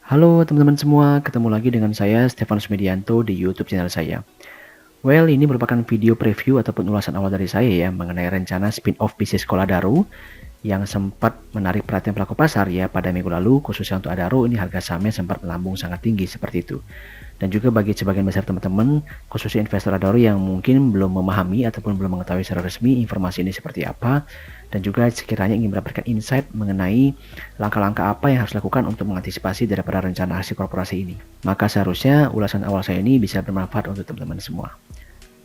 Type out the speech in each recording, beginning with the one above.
Halo teman-teman semua, ketemu lagi dengan saya Stefanus Medianto di YouTube channel saya. Well, ini merupakan video preview ataupun ulasan awal dari saya ya mengenai rencana spin-off bisnis Sekolah Daru yang sempat menarik perhatian pelaku pasar ya pada minggu lalu, khususnya untuk Adaro ini harga sahamnya sempat melambung sangat tinggi seperti itu. Dan juga bagi sebagian besar teman-teman, khususnya investor Adaro yang mungkin belum memahami ataupun belum mengetahui secara resmi informasi ini seperti apa, dan juga sekiranya ingin mendapatkan insight mengenai langkah-langkah apa yang harus dilakukan untuk mengantisipasi daripada rencana aksi korporasi ini. Maka seharusnya ulasan awal saya ini bisa bermanfaat untuk teman-teman semua.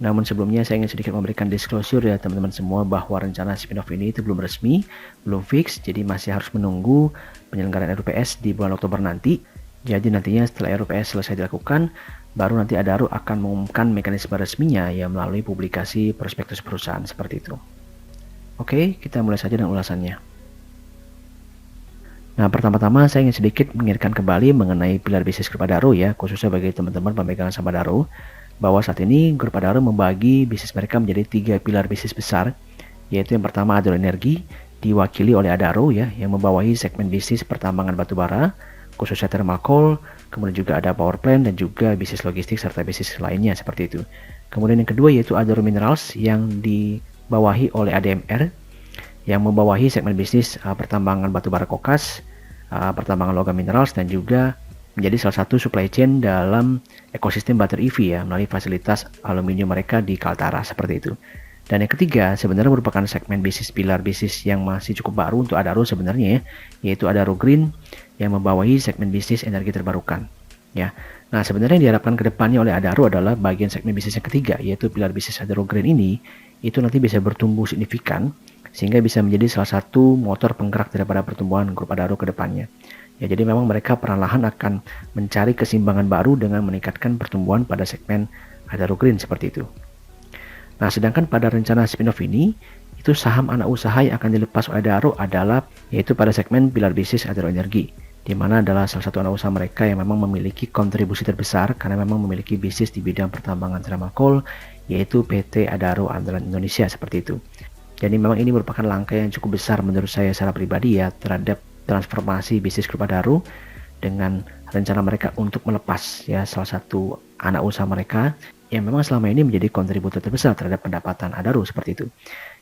Namun sebelumnya saya ingin sedikit memberikan disclosure ya teman-teman semua bahwa rencana spin-off ini itu belum resmi, belum fix, jadi masih harus menunggu penyelenggaraan RUPS di bulan Oktober nanti. Jadi nantinya setelah RUPS selesai dilakukan, baru nanti Adaro akan mengumumkan mekanisme resminya ya melalui publikasi prospektus perusahaan seperti itu. Oke, kita mulai saja dengan ulasannya. Nah, pertama-tama saya ingin sedikit mengingatkan kembali mengenai pilar bisnis Grup Adaro ya, khususnya bagi teman-teman pemegang saham Adaro, bahwa saat ini Grup Adaro membagi bisnis mereka menjadi 3 pilar bisnis besar, yaitu yang pertama Adaro Energi, diwakili oleh Adaro ya, yang membawahi segmen bisnis pertambangan batubara, khususnya thermal coal, kemudian juga ada power plant dan juga bisnis logistik serta bisnis lainnya seperti itu. Kemudian yang kedua yaitu Adaro Minerals yang dibawahi oleh ADMR, yang membawahi segmen bisnis pertambangan batubara kokas, pertambangan logam minerals, dan juga menjadi salah satu supply chain dalam ekosistem baterai EV ya, melalui fasilitas aluminium mereka di Kaltara seperti itu. Dan yang ketiga sebenarnya merupakan segmen bisnis pilar bisnis yang masih cukup baru untuk Adaro sebenarnya ya, yaitu Adaro Green yang membawahi segmen bisnis energi terbarukan. Ya, nah sebenarnya yang diharapkan kedepannya oleh Adaro adalah bagian segmen bisnis yang ketiga, yaitu pilar bisnis Adaro Green ini, itu nanti bisa bertumbuh signifikan sehingga bisa menjadi salah satu motor penggerak daripada pertumbuhan grup Adaro ke depannya. Ya, jadi memang mereka perlahan akan mencari keseimbangan baru dengan meningkatkan pertumbuhan pada segmen Adaro Green seperti itu. Nah, sedangkan pada rencana spin-off ini, itu saham anak usaha yang akan dilepas oleh Adaro adalah yaitu pada segmen pilar bisnis Adaro Energi, di mana adalah salah satu anak usaha mereka yang memang memiliki kontribusi terbesar karena memang memiliki bisnis di bidang pertambangan thermal coal, yaitu PT Adaro Andalan Indonesia seperti itu. Jadi memang ini merupakan langkah yang cukup besar menurut saya secara pribadi ya terhadap transformasi bisnis Grup Adaro dengan rencana mereka untuk melepas ya salah satu anak usaha mereka yang memang selama ini menjadi kontributor terbesar terhadap pendapatan Adaro seperti itu.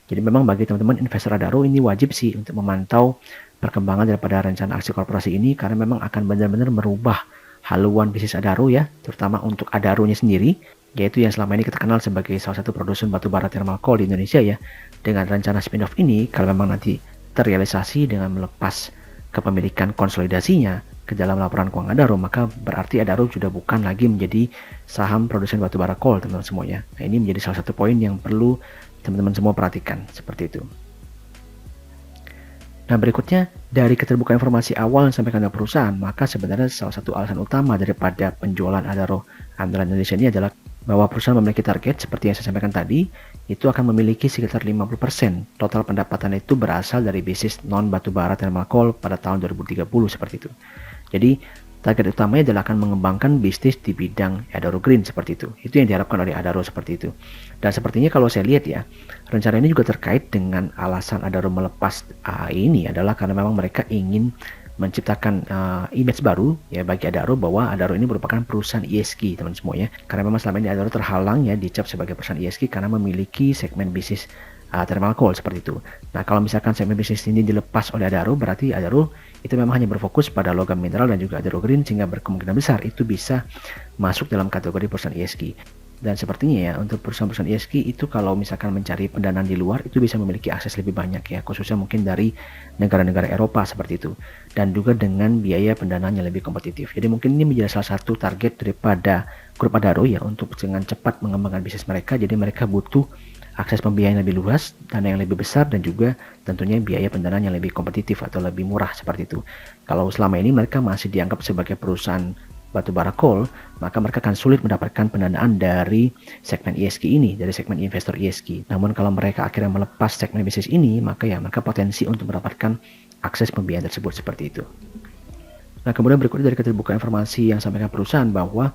Jadi memang bagi teman-teman investor Adaro ini wajib sih untuk memantau perkembangan daripada rencana aksi korporasi ini karena memang akan benar-benar merubah haluan bisnis Adaro ya, terutama untuk Adaronya sendiri, yaitu yang selama ini kita kenal sebagai salah satu produsen batubara thermal coal di Indonesia ya. Dengan rencana spin-off ini, kalau memang nanti terrealisasi dengan melepas kepemilikan konsolidasinya ke dalam laporan keuangan Adaro, maka berarti Adaro sudah bukan lagi menjadi saham produsen batubara coal teman-teman semuanya. Nah, ini menjadi salah satu poin yang perlu teman-teman semua perhatikan seperti itu. Nah, berikutnya dari keterbukaan informasi awal yang disampaikan oleh perusahaan, maka sebenarnya salah satu alasan utama daripada penjualan Adaro Andalan Indonesia ini adalah bahwa perusahaan memiliki target seperti yang saya sampaikan tadi, itu akan memiliki sekitar 50% total pendapatan itu berasal dari bisnis non batubara thermal coal pada tahun 2030 seperti itu. Jadi target utamanya adalah akan mengembangkan bisnis di bidang Adaro Green seperti itu. Itu yang diharapkan oleh Adaro seperti itu. Dan sepertinya kalau saya lihat ya, rencana ini juga terkait dengan alasan Adaro melepas ini adalah karena memang mereka ingin menciptakan image baru ya bagi Adaro bahwa Adaro ini merupakan perusahaan ESG teman semua ya. Karena memang selama ini Adaro terhalang ya dicap sebagai perusahaan ESG karena memiliki segmen bisnis thermal coal seperti itu. Nah, kalau misalkan segmen bisnis ini dilepas oleh Adaro, berarti Adaro itu memang hanya berfokus pada logam mineral dan juga Adaro Green sehingga berkemungkinan besar itu bisa masuk dalam kategori perusahaan ESG. Dan sepertinya ya untuk perusahaan-perusahaan ESG itu kalau misalkan mencari pendanaan di luar itu bisa memiliki akses lebih banyak ya, khususnya mungkin dari negara-negara Eropa seperti itu, dan juga dengan biaya pendanaan yang lebih kompetitif. Jadi mungkin ini menjadi salah satu target daripada Grup Adaro ya untuk dengan cepat mengembangkan bisnis mereka. Jadi mereka butuh akses pembiayaan lebih luas, dana yang lebih besar, dan juga tentunya biaya pendanaan yang lebih kompetitif atau lebih murah seperti itu. Kalau selama ini mereka masih dianggap sebagai perusahaan batubara coal, maka mereka akan sulit mendapatkan pendanaan dari segmen ESG ini, dari segmen investor ESG. Namun kalau mereka akhirnya melepas segmen bisnis ini, maka ya mereka potensi untuk mendapatkan akses pembiayaan tersebut seperti itu. Nah, kemudian berikutnya dari keterbukaan informasi yang disampaikan perusahaan bahwa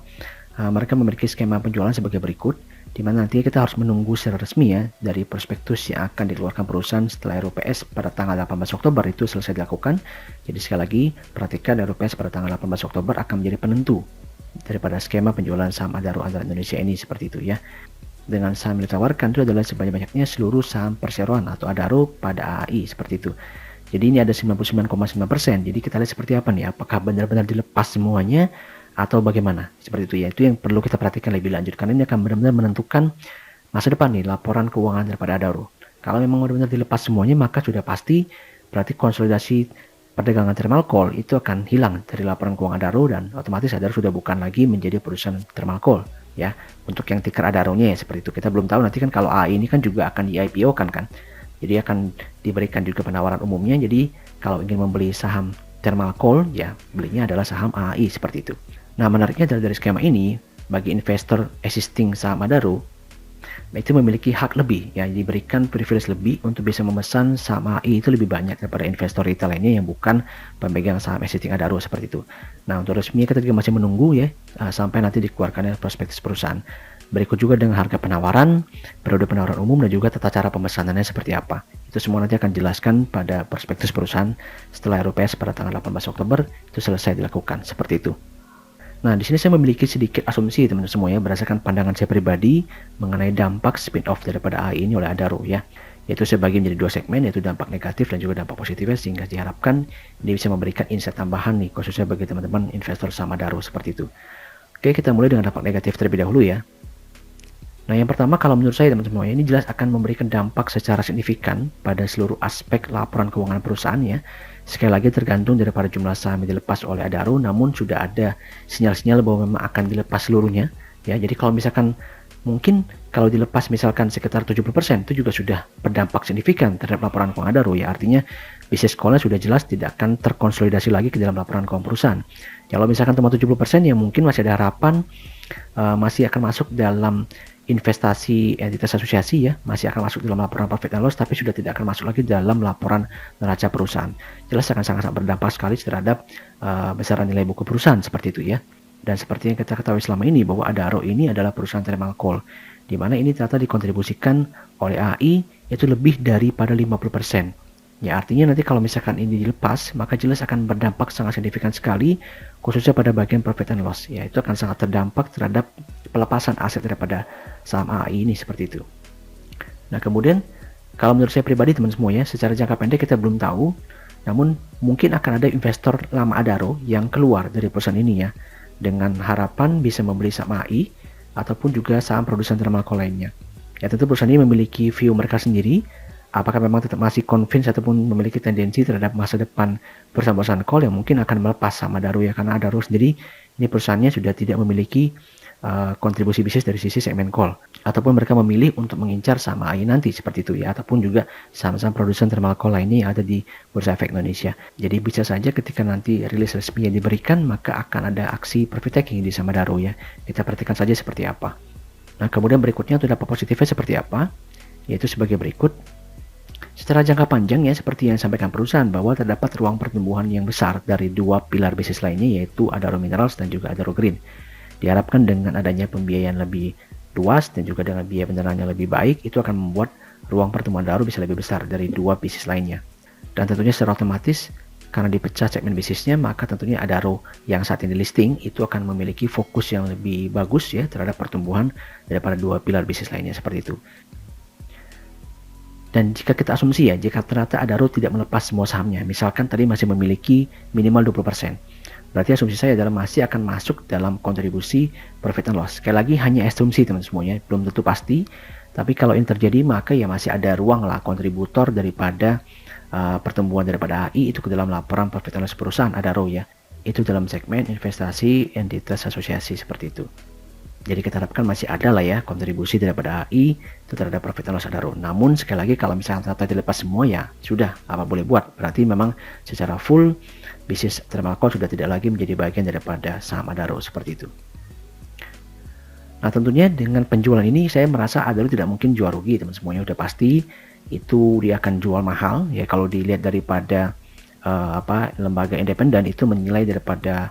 mereka memiliki skema penjualan sebagai berikut. di mana nantinya kita harus menunggu secara resmi ya dari prospektus yang akan dikeluarkan perusahaan setelah RUPS pada tanggal 18 Oktober itu selesai dilakukan. Jadi sekali lagi perhatikan, RUPS pada tanggal 18 Oktober akan menjadi penentu daripada skema penjualan saham Adaro Antara Indonesia ini, seperti itu ya. Dengan saham yang ditawarkan itu adalah sebanyak-banyaknya seluruh saham perseroan atau Adaro pada AAI, seperti itu. Jadi ini ada 99,9%. Jadi kita lihat seperti apa nih, apakah benar-benar dilepas semuanya atau bagaimana, seperti itu ya. Itu yang perlu kita perhatikan lebih lanjut, karena ini akan benar-benar menentukan masa depan nih laporan keuangan daripada Adaro. Kalau memang benar-benar dilepas semuanya, maka sudah pasti berarti konsolidasi perdagangan thermal coal itu akan hilang dari laporan keuangan Adaro, dan otomatis Adaro sudah bukan lagi menjadi perusahaan thermal coal ya. Untuk yang ticker Adaro-nya ya seperti itu. Kita belum tahu nanti kan kalau AI ini kan juga akan di IPO kan. Jadi akan diberikan juga penawaran umumnya. Jadi kalau ingin membeli saham thermal coal ya belinya adalah saham AI, seperti itu. Nah, menariknya dari skema ini, bagi investor existing saham Adaro, itu memiliki hak lebih, ya, diberikan privilege lebih untuk bisa memesan saham AI itu lebih banyak daripada investor retail lainnya yang bukan pemegang saham existing Adaro, seperti itu. Nah, untuk resminya kita juga masih menunggu ya, sampai nanti dikeluarkannya prospektus perusahaan. Berikut juga dengan harga penawaran, periode penawaran umum, dan juga tata cara pemesanannya seperti apa. Itu semua nanti akan dijelaskan pada prospektus perusahaan setelah RUPS pada tanggal 18 Oktober itu selesai dilakukan, seperti itu. Nah, di sini saya memiliki sedikit asumsi teman-teman semua ya, berdasarkan pandangan saya pribadi mengenai dampak spin-off daripada AI ini oleh Adaro ya. Yaitu saya bagi menjadi dua segmen, yaitu dampak negatif dan juga dampak positifnya, sehingga diharapkan ini bisa memberikan insight tambahan nih, khususnya bagi teman-teman investor saham Adaro, seperti itu. Oke, kita mulai dengan dampak negatif terlebih dahulu ya. Nah, yang pertama, kalau menurut saya teman-teman semua, ini jelas akan memberikan dampak secara signifikan pada seluruh aspek laporan keuangan perusahaan ya. Sekali lagi tergantung daripada jumlah saham yang dilepas oleh Adaro, namun sudah ada sinyal-sinyal bahwa memang akan dilepas seluruhnya ya. Jadi kalau misalkan mungkin kalau dilepas misalkan sekitar 70%, itu juga sudah berdampak signifikan terhadap laporan keuangan Adaro ya. Artinya bisnis call-nya sudah jelas tidak akan terkonsolidasi lagi ke dalam laporan keuangan perusahaan. Kalau misalkan cuma 70% ya mungkin masih ada harapan masih akan masuk dalam investasi entitas asosiasi ya, masih akan masuk dalam laporan profit and loss, tapi sudah tidak akan masuk lagi dalam laporan neraca perusahaan. Jelas akan sangat-sangat berdampak sekali terhadap besaran nilai buku perusahaan, seperti itu ya. Dan seperti yang kita ketahui selama ini bahwa Adaro ini adalah perusahaan thermal coal, di mana ini ternyata dikontribusikan oleh AI itu lebih daripada 50%. Ya, artinya nanti kalau misalkan ini dilepas, maka jelas akan berdampak sangat signifikan sekali, khususnya pada bagian profit and loss. Ya, itu akan sangat terdampak terhadap pelepasan aset daripada saham AI ini, seperti itu. Nah, kemudian kalau menurut saya pribadi teman semua ya, secara jangka pendek kita belum tahu, namun mungkin akan ada investor lama Adaro yang keluar dari perusahaan ini ya, dengan harapan bisa membeli saham AI ataupun juga saham produsen thermal coal lainnya. Ya, tentu perusahaan ini memiliki view mereka sendiri, apakah memang tetap masih convince ataupun memiliki tendensi terhadap masa depan perusahaan-perusahaan coal yang mungkin akan melepas sama Adaro ya, karena Adaro sendiri ini perusahaannya sudah tidak memiliki kontribusi bisnis dari sisi segmen coal, ataupun mereka memilih untuk mengincar saham AI nanti, seperti itu ya, ataupun juga saham-saham produsen thermal coal lainnya yang ada di Bursa Efek Indonesia. Jadi bisa saja ketika nanti rilis resmi yang diberikan, maka akan ada aksi profit taking di saham Adaro ya. Kita perhatikan saja seperti apa. Nah, kemudian berikutnya untuk dampak positifnya seperti apa, yaitu sebagai berikut. Secara jangka panjang ya, seperti yang disampaikan perusahaan bahwa terdapat ruang pertumbuhan yang besar dari dua pilar bisnis lainnya, yaitu Adaro Minerals dan juga Adaro Green. Diharapkan dengan adanya pembiayaan lebih luas dan juga dengan biaya pendanaan yang lebih baik, itu akan membuat ruang pertumbuhan Adaro bisa lebih besar dari dua bisnis lainnya. Dan tentunya secara otomatis, karena dipecah segmen bisnisnya, maka tentunya Adaro yang saat ini listing itu akan memiliki fokus yang lebih bagus ya terhadap pertumbuhan daripada dua pilar bisnis lainnya, seperti itu. Dan jika kita asumsi ya, jika ternyata Adaro tidak melepas semua sahamnya, misalkan tadi masih memiliki minimal 20%, berarti asumsi saya adalah masih akan masuk dalam kontribusi profit and loss. Sekali lagi hanya asumsi teman semuanya, belum tentu pasti, tapi kalau ini terjadi maka ya masih ada ruang lah kontributor daripada pertumbuhan daripada AI itu ke dalam laporan profit and loss perusahaan Adaro ya. Itu dalam segmen investasi entitas asosiasi, seperti itu. Jadi kita harapkan masih ada lah ya kontribusi daripada AI itu terhadap profit and loss Adaro. Namun sekali lagi kalau misalnya ternyata dilepas semua ya sudah, apa boleh buat. Berarti memang secara full bisnis thermal coal sudah tidak lagi menjadi bagian daripada saham Adaro, seperti itu. Nah, tentunya dengan penjualan ini saya merasa Adaro tidak mungkin jual rugi teman semuanya, udah pasti itu dia akan jual mahal ya. Kalau dilihat daripada lembaga independen itu menilai daripada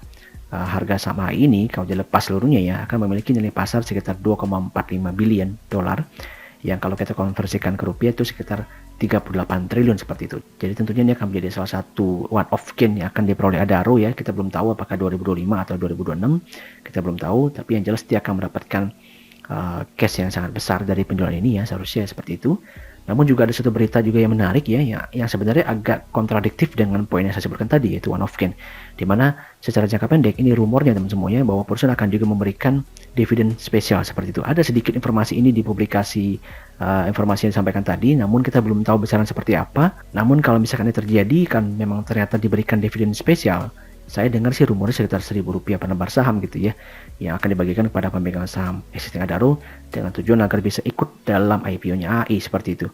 harga saham AI ini kalau dilepas seluruhnya ya akan memiliki nilai pasar sekitar 2,45 billion dolar, yang kalau kita konversikan ke rupiah itu sekitar 38 triliun seperti itu. Jadi tentunya ini akan menjadi salah satu one of gain yang akan diperoleh Adaro ya. Kita belum tahu apakah 2025 atau 2026, kita belum tahu, tapi yang jelas dia akan mendapatkan cash yang sangat besar dari penjualan ini ya, seharusnya seperti itu. Namun juga ada satu berita juga yang menarik ya, yang sebenarnya agak kontradiktif dengan poin yang saya sebutkan tadi, yaitu one of gain. Dimana secara jangka pendek ini rumornya teman semuanya bahwa perusahaan akan juga memberikan dividen spesial seperti itu. Ada sedikit informasi ini di publikasi informasi yang disampaikan tadi, namun kita belum tahu besaran seperti apa. Namun kalau misalkan ini terjadi kan memang ternyata diberikan dividen spesial, saya dengar sih rumornya sekitar Rp1.000 per lembar saham gitu ya, yang akan dibagikan kepada pemegang saham existing Adaro dengan tujuan agar bisa ikut dalam IPO-nya AI seperti itu.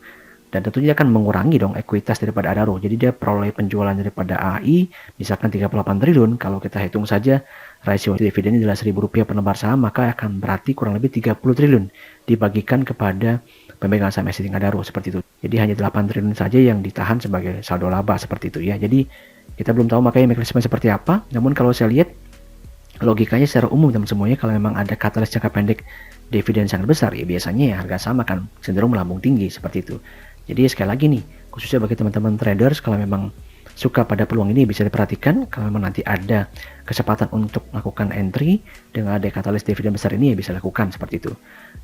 Dan tentunya akan mengurangi dong ekuitas daripada Adaro. Jadi dia peroleh penjualan daripada AI misalkan 38 triliun, kalau kita hitung saja rasio dividen adalah Rp1.000 per lembar saham, maka akan berarti kurang lebih 30 triliun dibagikan kepada pemegang saham existing Adaro seperti itu. Jadi hanya 8 triliun saja yang ditahan sebagai saldo laba seperti itu ya. Jadi kita belum tahu makanya mekanisme seperti apa. Namun kalau saya lihat logikanya secara umum teman semuanya, kalau memang ada katalis jangka pendek dividen sangat besar ya biasanya ya harga saham akan cenderung melambung tinggi seperti itu. Jadi sekali lagi nih, khususnya bagi teman-teman traders, kalau memang suka pada peluang ini bisa diperhatikan. Kalau memang nanti ada kesempatan untuk melakukan entry dengan ada katalis dividen besar ini ya bisa lakukan seperti itu.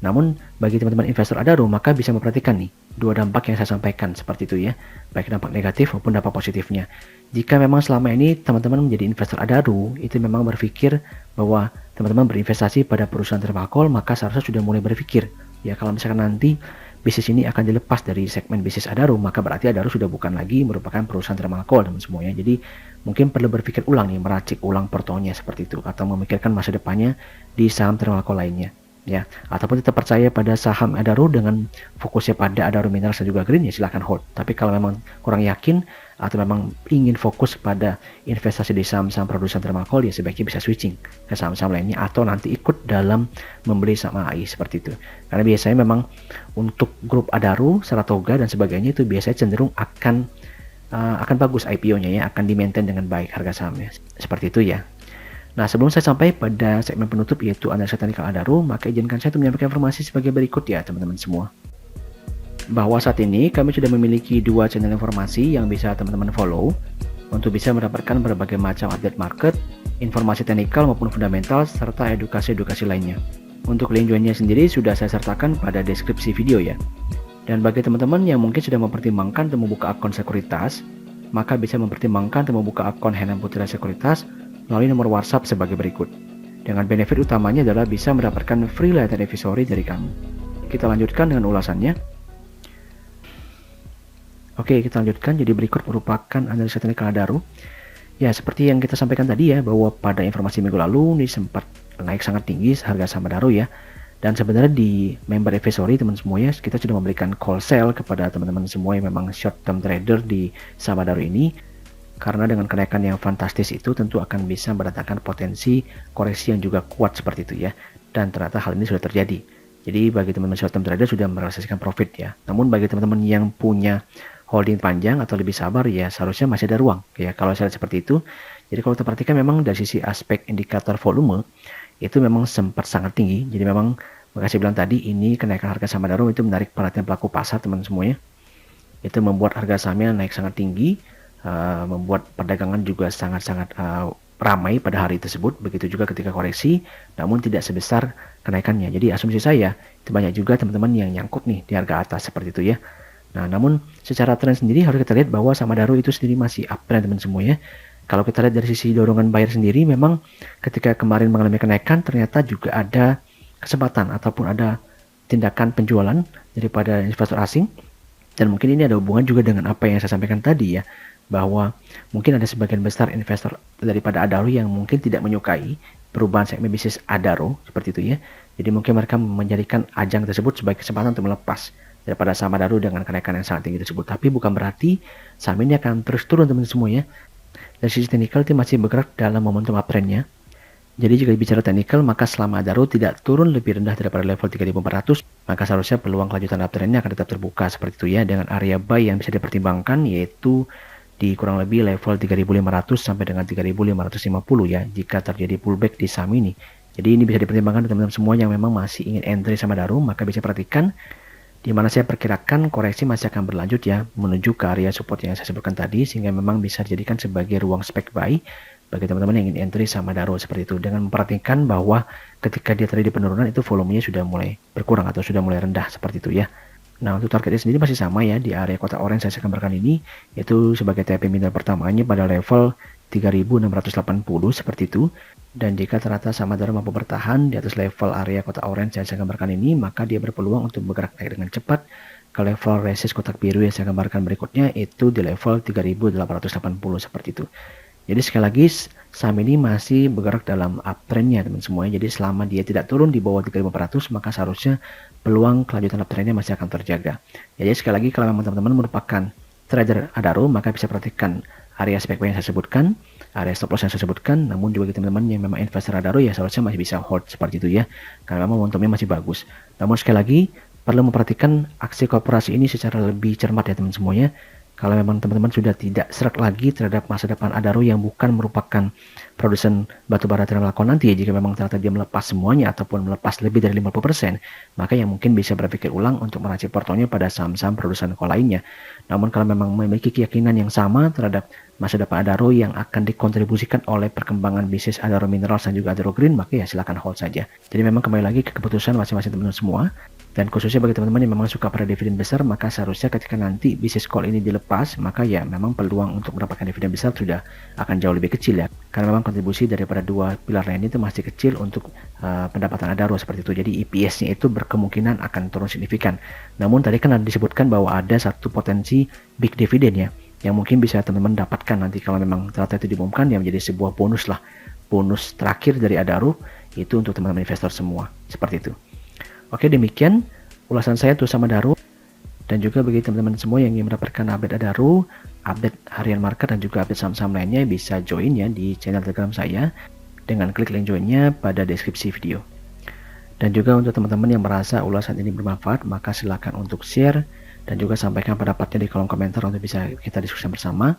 Namun bagi teman-teman investor Adaro maka bisa memperhatikan nih dua dampak yang saya sampaikan seperti itu ya, baik dampak negatif maupun dampak positifnya. Jika memang selama ini teman-teman menjadi investor Adaro itu memang berpikir bahwa teman-teman berinvestasi pada perusahaan termakol, maka seharusnya sudah mulai berpikir ya kalau misalkan nanti bisnis ini akan dilepas dari segmen bisnis Adaro, maka berarti Adaro sudah bukan lagi merupakan perusahaan termakol teman semuanya. Jadi mungkin perlu berpikir ulang nih, meracik ulang portonya seperti itu, atau memikirkan masa depannya di saham termakol lainnya ya, ataupun tetap percaya pada saham Adaro dengan fokusnya pada Adaro Minerals dan juga Green ya silahkan hold. Tapi kalau memang kurang yakin atau memang ingin fokus pada investasi di saham-saham produsen termakol ya sebaiknya bisa switching ke saham-saham lainnya atau nanti ikut dalam membeli saham AI seperti itu. Karena biasanya memang untuk grup Adaro, Saratoga dan sebagainya itu biasanya cenderung akan bagus IPO-nya ya, akan di-maintain dengan baik harga sahamnya. Seperti itu ya. Nah, sebelum saya sampai pada segmen penutup yaitu analisa teknikal Adaro, maka izinkan saya untuk menyampaikan informasi sebagai berikut ya teman-teman semua. Bahwa saat ini kami sudah memiliki dua channel informasi yang bisa teman-teman follow untuk bisa mendapatkan berbagai macam update market, informasi teknikal maupun fundamental, serta edukasi-edukasi lainnya. Untuk link joinnya sendiri sudah saya sertakan pada deskripsi video ya. Dan bagi teman-teman yang mungkin sudah mempertimbangkan untuk membuka akun sekuritas, maka bisa mempertimbangkan untuk membuka akun Henan Putra Sekuritas melalui nomor WhatsApp sebagai berikut. Dengan benefit utamanya adalah bisa mendapatkan free letter advisory dari kami. Kita lanjutkan dengan ulasannya. Oke, kita lanjutkan. Jadi berikut merupakan analisa teknikal Adaro. Ya, seperti yang kita sampaikan tadi ya, bahwa pada informasi minggu lalu ini sempat naik sangat tinggi harga saham Adaro ya. Dan sebenarnya di member advisory teman semuanya kita sudah memberikan call sell kepada teman-teman semua yang memang short term trader di saham Adaro ini. Karena dengan kenaikan yang fantastis itu tentu akan bisa mendatangkan potensi koreksi yang juga kuat seperti itu ya. Dan ternyata hal ini sudah terjadi. Jadi bagi teman-teman short term trader sudah merealisasikan profit ya. Namun bagi teman-teman yang punya holding panjang atau lebih sabar ya seharusnya masih ada ruang ya kalau saya lihat seperti itu. Jadi kalau kita perhatikan memang dari sisi aspek indikator volume itu memang sempat sangat tinggi. Jadi memang makasih bilang tadi ini kenaikan harga saham Adaro itu menarik perhatian pelaku pasar teman semuanya. Itu membuat harga sahamnya naik sangat tinggi. Membuat perdagangan juga sangat-sangat ramai pada hari tersebut, begitu juga ketika koreksi, namun tidak sebesar kenaikannya. Jadi asumsi saya itu banyak juga teman-teman yang nyangkut nih di harga atas seperti itu ya. Nah, namun secara tren sendiri harus kita lihat bahwa saham Adaro itu sendiri masih uptrend teman semuanya. Kalau kita lihat dari sisi dorongan buyer sendiri, memang ketika kemarin mengalami kenaikan ternyata juga ada kesempatan ataupun ada tindakan penjualan daripada investor asing. Dan mungkin ini ada hubungan juga dengan apa yang saya sampaikan tadi ya, bahwa mungkin ada sebagian besar investor daripada Adaro yang mungkin tidak menyukai perubahan segmen bisnis Adaro seperti itu ya. Jadi mungkin mereka menjadikan ajang tersebut sebagai kesempatan untuk melepas daripada saham Adaro dengan kenaikan yang sangat tinggi tersebut. Tapi bukan berarti saham ini akan terus turun teman-teman semuanya. Dari sisi teknikal itu masih bergerak dalam momentum uptrendnya. Jadi jika bicara teknikal, maka selama Adaro tidak turun lebih rendah daripada level 3400, maka seharusnya peluang kelanjutan uptrendnya akan tetap terbuka seperti itu ya, dengan area buy yang bisa dipertimbangkan yaitu di kurang lebih level 3.500 sampai dengan 3.550 ya jika terjadi pullback di saham ini. Jadi ini bisa dipertimbangkan teman-teman semua yang memang masih ingin entry sama Daru, maka bisa perhatikan di mana saya perkirakan koreksi masih akan berlanjut ya menuju ke area support yang saya sebutkan tadi, sehingga memang bisa dijadikan sebagai ruang spek buy bagi teman-teman yang ingin entry sama Daru seperti itu, dengan memperhatikan bahwa ketika dia terjadi penurunan itu volumenya sudah mulai berkurang atau sudah mulai rendah seperti itu ya. Nah, untuk targetnya sendiri masih sama ya, di area kotak orange saya gambarkan ini, yaitu sebagai TP minor pertamanya pada level 3.680 seperti itu. Dan jika ternyata sama Daru mampu bertahan di atas level area kotak orange yang saya gambarkan ini, maka dia berpeluang untuk bergerak naik dengan cepat ke level resist kotak biru yang saya gambarkan berikutnya, itu di level 3.880 seperti itu. Jadi sekali lagi saham ini masih bergerak dalam uptrendnya teman semua. Jadi selama dia tidak turun di bawah 3.500 maka seharusnya peluang kelanjutan uptrendnya masih akan terjaga. Jadi sekali lagi kalau memang teman-teman merupakan trader Adaro, maka bisa perhatikan area spek buy yang saya sebutkan, area stop loss yang saya sebutkan. Namun juga bagi teman-teman yang memang investor Adaro ya seharusnya masih bisa hold seperti itu ya, karena memang momentumnya masih bagus. Namun sekali lagi perlu memperhatikan aksi korporasi ini secara lebih cermat ya teman semuanya. Kalau memang teman-teman sudah tidak serak lagi terhadap masa depan Adaro yang bukan merupakan produsen batubara terlaku nanti ya, jika memang ternyata dia melepas semuanya ataupun melepas lebih dari 50%, maka yang mungkin bisa berpikir ulang untuk meracik portonya pada saham-saham produsen coal lainnya. Namun kalau memang memiliki keyakinan yang sama terhadap masa depan Adaro yang akan dikontribusikan oleh perkembangan bisnis Adaro Minerals dan juga Adaro Green, maka ya silakan hold saja. Jadi memang kembali lagi ke keputusan masing-masing teman-teman semua. Dan khususnya bagi teman-teman yang memang suka pada dividen besar, maka seharusnya ketika nanti bisnis coal ini dilepas, maka ya memang peluang untuk mendapatkan dividen besar sudah akan jauh lebih kecil ya. Karena memang kontribusi daripada dua pilar lain itu masih kecil untuk pendapatan Adaro seperti itu. Jadi EPS-nya itu berkemungkinan akan turun signifikan. Namun tadi kan ada disebutkan bahwa ada satu potensi big dividend ya, yang mungkin bisa teman-teman dapatkan nanti kalau memang ternyata itu diumumkan, yang menjadi sebuah bonus lah. Bonus terakhir dari Adaro itu untuk teman-teman investor semua. Seperti itu. Oke, demikian ulasan saya untuk sama Adaro, dan juga bagi teman-teman semua yang ingin mendapatkan update Adaro, update harian market dan juga update saham-saham lainnya, bisa join ya di channel Telegram saya dengan klik link joinnya pada deskripsi video. Dan juga untuk teman-teman yang merasa ulasan ini bermanfaat, maka silakan untuk share dan juga sampaikan pendapatnya di kolom komentar untuk bisa kita diskusikan bersama,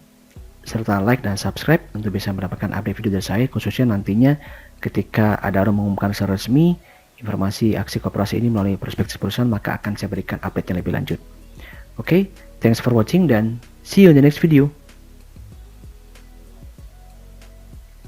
serta like dan subscribe untuk bisa mendapatkan update video dari saya, khususnya nantinya ketika Adaro mengumumkan secara resmi informasi aksi koperasi ini melalui prospektus perusahaan, maka akan saya berikan update yang lebih lanjut. Oke, thanks for watching dan see you in the next video.